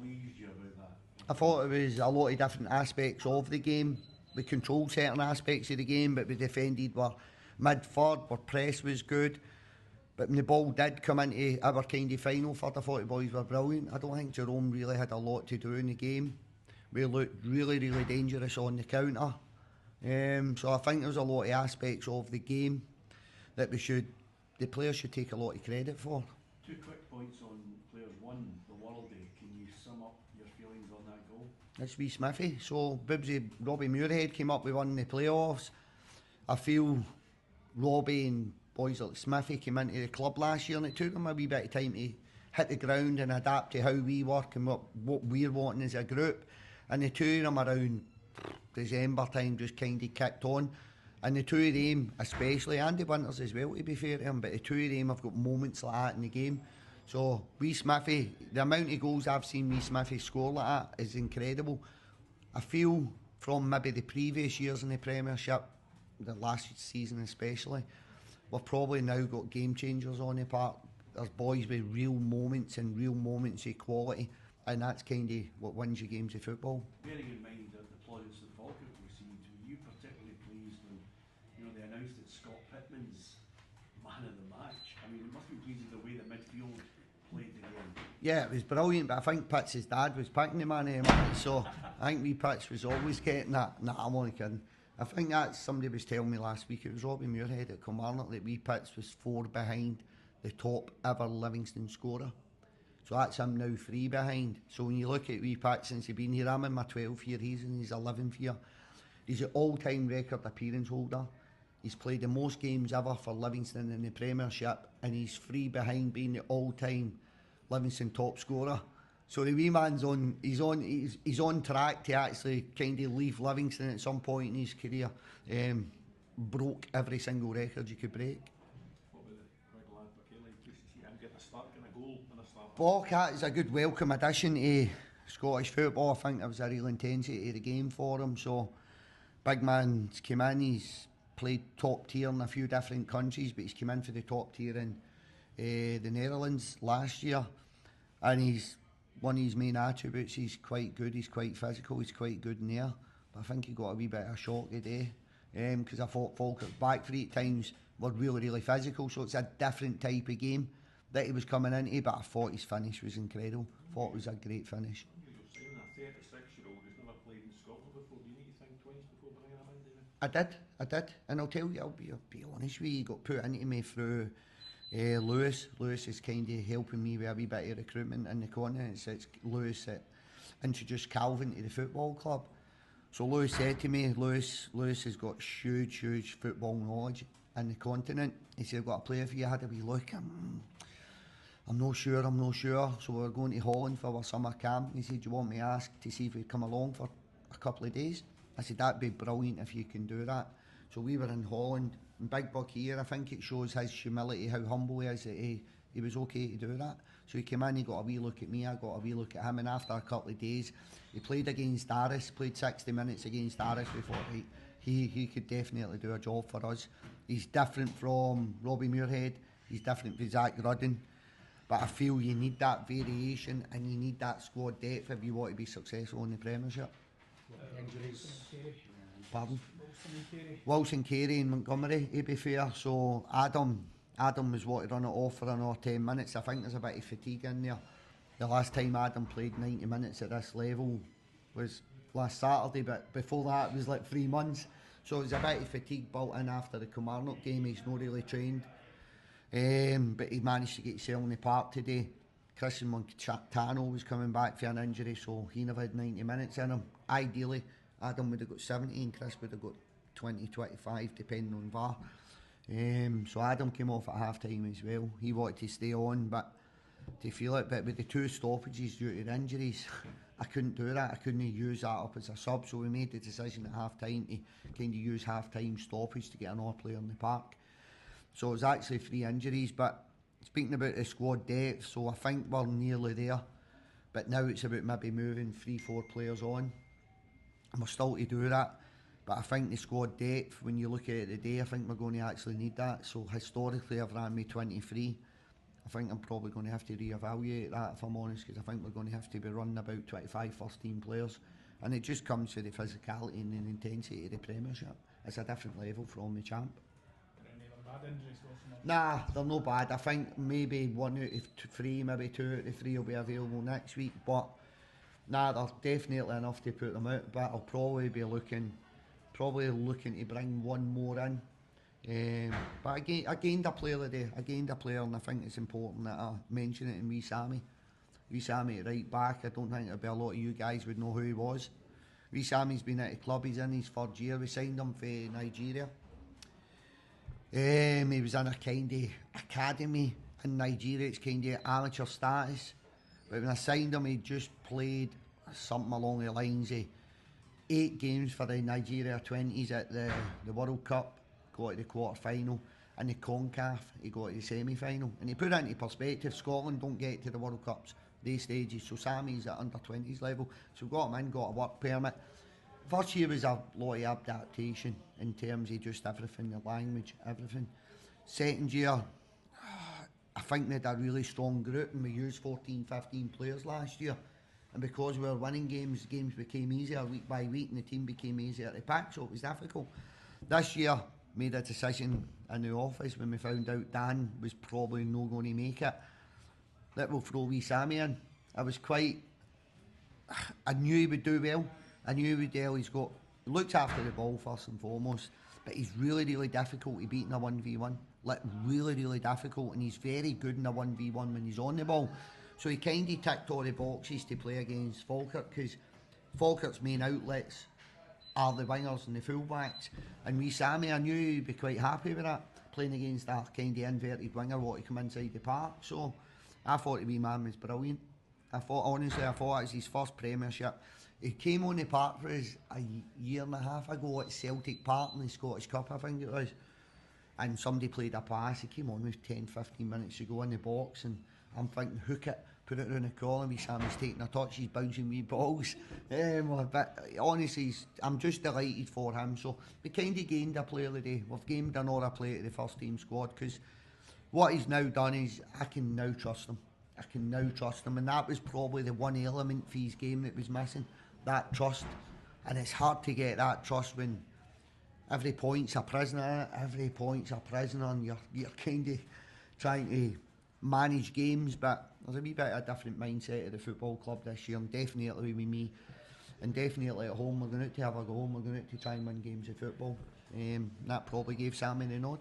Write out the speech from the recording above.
pleased you about that? I thought it was a lot of different aspects of the game. We controlled certain aspects of the game, but we defended our mid-third, our press was good. But when the ball did come into our kind of final third, I thought the boys were brilliant. I don't think Jerome really had a lot to do in the game. We looked really, really dangerous on the counter. So I think there's a lot of aspects of the game that the players should take a lot of credit for. 2 quick points on players. One, the World Day. Can you sum up your feelings on that goal? It's wee Smithy. So Robbie Muirhead came up with one in the playoffs. I feel Robbie and boys like Smithy came into the club last year and it took them a wee bit of time to hit the ground and adapt to how we work and what we're wanting as a group. And the two of them around December time just kind of kicked on. And the two of them, especially Andy Winters as well, to be fair to him, but the two of them have got moments like that in the game. So wee Smithy, the amount of goals I've seen wee Smithy score like that is incredible. I feel from maybe the previous years in the Premiership, the last season especially, we've probably now got game changers on the park. There's boys with real moments of quality, and that's kind of what wins you games of football. Bearing in mind the plaudits that Falkirk received, were you particularly pleased when they announced that Scott Pittman's man of the match? I mean, it must be pleasing the way the midfield played the game. Yeah, it was brilliant, but I think Pitts' dad was picking the man of the match, so I think wee Pitts was always getting that. Nah, I'm only kidding. I think that's, somebody was telling me last week, it was Robbie Muirhead at Kilmarnock, that wee Pitts was 4 behind the top ever Livingston scorer. So that's him now 3 behind. So when you look at wee Pitts since he's been here, I'm in my 12th year, he's in his 11th year. He's an all-time record appearance holder. He's played the most games ever for Livingston in the Premiership, and he's 3 behind being the all-time Livingston top scorer. So the wee man's he's on track to actually kind of leave Livingston at some point in his career. Broke every single record you could break. What about the Greg lad? Okay, like to see him get a start, getting a goal and a start. Bobcat is a good welcome addition to Scottish football. I think there was a real intensity to the game for him. So big man's came in. He's played top tier in a few different countries, but he's come in for the top tier in the Netherlands last year, and he's one of his main attributes. He's quite good. He's quite physical. He's quite good in there. But I think he got a wee bit of a shock today because I thought Falkirk's back 3 times were really, really physical. So it's a different type of game that he was coming into. But I thought his finish was incredible. Thought it was a great finish. You're saying a 36-year-old who's never played in Scotland before. Do you need to think twice before bringing him in, David? I did, and I'll tell you, I'll be honest with you. He got put into me through Lewis. Lewis is kind of helping me with a wee bit of recruitment in the continent. It's Lewis that introduced Calvin to the football club. So Lewis said to me, Lewis has got huge football knowledge in the continent. He said, I've got a player for you. I had a wee look. I'm not sure. So we're going to Holland for our summer camp. He said, do you want me to ask to see if he'd come along for a couple of days? I said, that'd be brilliant if you can do that. So we were in Holland, and Big Buck here, I think it shows his humility, how humble he is, that he was okay to do that. So he came in, he got a wee look at me, I got a wee look at him, and after a couple of days, he played against Aris, played 60 minutes against Aris. We thought he could definitely do a job for us. He's different from Robbie Muirhead, he's different from Zach Rudden, but I feel you need that variation and you need that squad depth if you want to be successful in the Premiership. Injuries. Pardon? Wilson, Carey and Montgomery, to be fair. So Adam was wanting to run it off for another 10 minutes. I think there's a bit of fatigue in there. The last time Adam played 90 minutes at this level was last Saturday, but before that it was like 3 months. So there's a bit of fatigue built in after the Kilmarnock game. He's not really trained, but he managed to get himself in the park today. Christian Montano was coming back for an injury, so he never had 90 minutes in him. Ideally, Adam would have got 70 and Chris would have got 20, 25, depending on VAR. So Adam came off at half-time as well. He wanted to stay on, but to feel it. But with the 2 stoppages due to the injuries, I couldn't do that. I couldn't use that up as a sub, so we made the decision at half-time to kind of use half-time stoppage to get another player in the park. So it was actually 3 injuries, but speaking about the squad depth, so I think we're nearly there, but now it's about maybe moving 3-4 players on, and we're still to do that. But I think the squad depth, when you look at it today, I think we're going to actually need that. So historically I've ran me 23. I think I'm probably going to have to reevaluate that, if I'm honest, because I think we're going to have to be running about 25 first team players, and it just comes to the physicality and the intensity of the Premiership. It's a different level from the champ. Bad injuries though? Nah, they're no bad. I think maybe 1 out of 3, maybe 2 out of 3 will be available next week, but nah, they're definitely enough to put them out. But I'll probably be looking to bring one more in. But I gained a player today. I gained a player, and I think it's important that I mention it in wee Sammy. Wee Sammy at right back. I don't think there'll be a lot of you guys would know who he was. Wee Sammy's been at the club. He's in his 3rd year. We signed him for Nigeria. He was in a kind of academy in Nigeria. It's kind of amateur status. But when I signed him, he just played something along the lines of 8 games for the Nigeria 20s at the World Cup, got to the quarter final, and the CONCACAF, he got to the semi-final. And he put it into perspective, Scotland don't get to the World Cups, these stages, so Sammy's at under 20s level. So we got him in, got a work permit. First year was a lot of adaptation in terms of just everything, the language, everything. Second year, I think they had a really strong group, and we used 14, 15 players last year. And because we were winning games became easier week by week, and the team became easier to pick, so it was difficult. This year, made a decision in the office when we found out Dan was probably not going to make it, that we'll throw wee Sammy in. I knew he would do well. I knew he would do well. He looks after the ball first and foremost, but he's really, really difficult to beat in a 1v1. Like, really, really difficult, and he's very good in a 1v1 when he's on the ball. So he kind of ticked all the boxes to play against Falkirk, because Falkirk's main outlets are the wingers and the fullbacks. And wee Sammy, I knew he'd be quite happy with that, playing against that kind of inverted winger, what to come inside the park. So I thought the wee man was brilliant. Honestly, I thought it was his first Premiership. He came on the park for us a year and a half ago at Celtic Park in the Scottish Cup, I think it was. And somebody played a pass. He came on with 10, 15 minutes to go in the box, and I'm thinking, hook it, put it around the corner. Wee Sammy's taking a touch, he's bouncing wee balls. But honestly, I'm just delighted for him. So we kind of gained a player today. We've gained another player to the first team squad, because what he's now done is I can now trust him. And that was probably the one element for his game that was missing, that trust. And it's hard to get that trust when every point's a prisoner, and you're kind of trying to manage games. But there's a wee bit of a different mindset at the football club this year, and definitely with me, and definitely at home. We're going out to have a go, and we're going out to try and win games of football. That probably gave Sammy the nod.